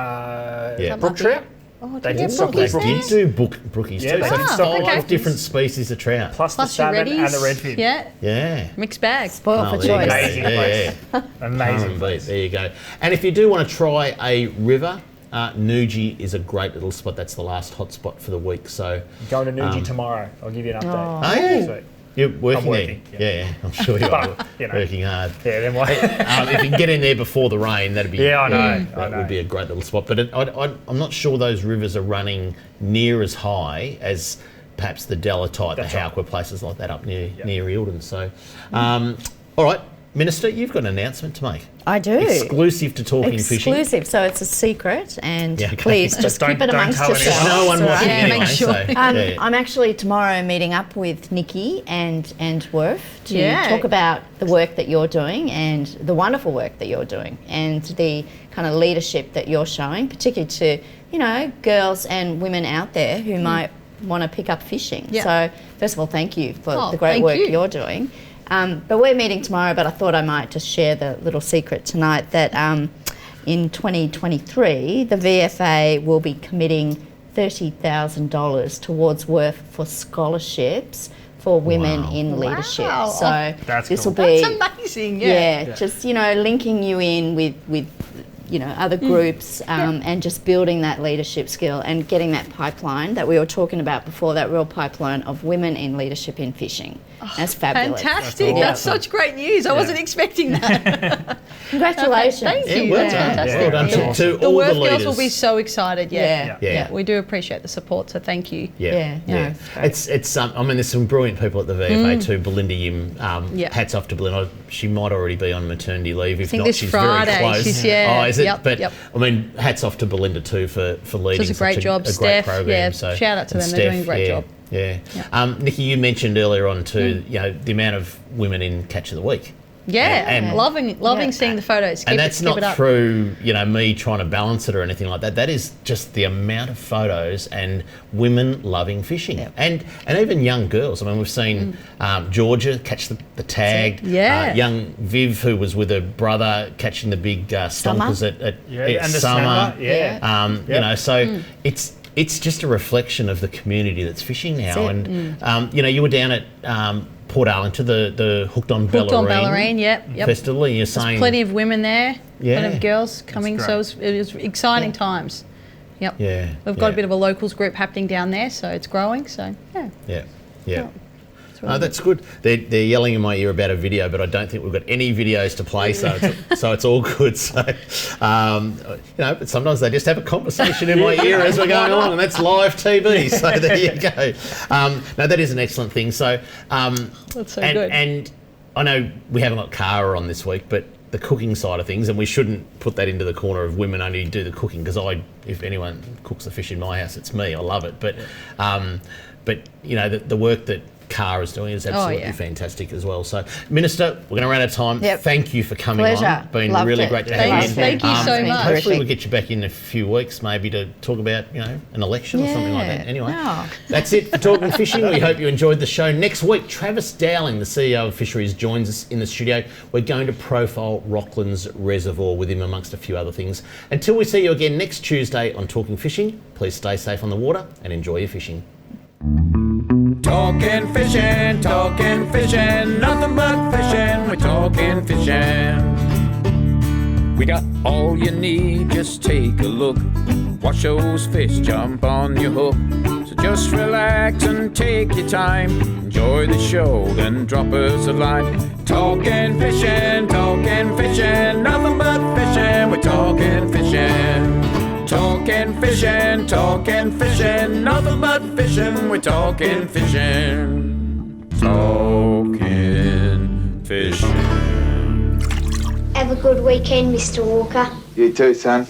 Brook trout. Oh, They did did stock They the brookies. did do brookies Yeah, too. they So did stock the 5 brookies. different species of trout. Plus the Plus your salmon and the reddies. redfin. Yeah. Yeah. Mixed bag. Spoiled for there you choice. go. Amazing place. Amazing place. There you go. And if you do want to try a river, Nuji is a great little spot. That's the last hot spot for the week. So Going to Nuji tomorrow. I'll give you an update. Oh, yeah. Sweet. You're working, I'm working, there? Yeah, I'm sure you are. But, you know. Working hard. Yeah, then why? If you can get in there before the rain, that'd be Yeah, I know. That would be a great little spot. But I'm not sure those rivers are running near as high as perhaps the Delatite, the Howquer, places like that up near Eildon. So, all right, Minister, you've got an announcement to make. I do. Exclusive to Talking Fishing. Exclusive, so it's a secret, and please just Don't- keep it don't amongst tell anyone. yourselves. No one watching Yeah, anyway. make sure. So, I'm actually tomorrow meeting up with Nikki and Worf to Yeah. talk about the work that you're doing and the wonderful work that you're doing and the kind of leadership that you're showing, particularly to, girls and women out there who might want to pick up fishing. Yeah. So first of all, thank you for Oh, the great thank work you. you're doing. But we're meeting tomorrow, but I thought I might just share the little secret tonight that in 2023, the VFA will be committing $30,000 towards work for scholarships for women in leadership. Wow. So That's this cool. will be That's amazing. just linking you in with other groups, and just building that leadership skill and getting that pipeline that we were talking about before, that real pipeline of women in leadership in fishing. That's fabulous. Fantastic. That's such great news. I wasn't expecting that. Congratulations. Thank you. Well That's done. fantastic. Well done to The all Worth the leaders. girls will be so excited. Yeah. We do appreciate the support, so thank you. It's I mean, there's some brilliant people at the VFA too. Belinda Yim, hats off to Belinda. She might already be on maternity leave. If not, this she's Friday, very close. she's, Oh, is it? Yep, but yep. I mean, hats off to Belinda too for leading It's a great such job. a great Steph, program. So, shout out to them. and They're doing a Steph, great job. Yeah. Nikki, you mentioned earlier on too, the amount of women in Catch of the Week. And loving seeing the photos. And that's not through me trying to balance it or anything like that. That is just the amount of photos and women loving fishing, and even young girls. I mean, we've seen Georgia catch the tag. Young Viv, who was with her brother, catching the big stompers at summer. So it's just a reflection of the community that's fishing now. And you were down at Port Arlington, the Hooked on Bellarine Festival. And you're saying plenty of women there, plenty of girls coming. So it was exciting times. We've got a bit of a locals group happening down there, so it's growing. So that's good. They're yelling in my ear about a video, but I don't think we've got any videos to play, so it's all good. So, but sometimes they just have a conversation in my ear as we're going along, and that's live TV. So there you go. No, that is an excellent thing. So, that's so good. And I know we haven't got Cara on this week, but the cooking side of things, and we shouldn't put that into the corner of women only do the cooking, because if anyone cooks the fish in my house, it's me. I love it. But the work that Cara is doing is absolutely fantastic as well. So, Minister, we're going to run out of time. Thank you for coming on. Been really great to have you in. Thank you so much. Hopefully we'll get you back in a few weeks, maybe to talk about an election or something like that. Anyway, that's it for Talking Fishing. We hope you enjoyed the show. Next week, Travis Dowling, the CEO of Fisheries, joins us in the studio. We're going to profile Rocklands Reservoir with him, amongst a few other things. Until we see you again next Tuesday on Talking Fishing, please stay safe on the water and enjoy your fishing. Talking fishing, nothing but fishing, we're talking fishing. We got all you need, just take a look. Watch those fish jump on your hook. So just relax and take your time. Enjoy the show, then drop us a line. Talking fishing, nothing but fishing, we're talking fishing. Talking fishing, nothing but fishing, we're talking fishing. Talking fishing. Have a good weekend, Mr. Walker. You too, son.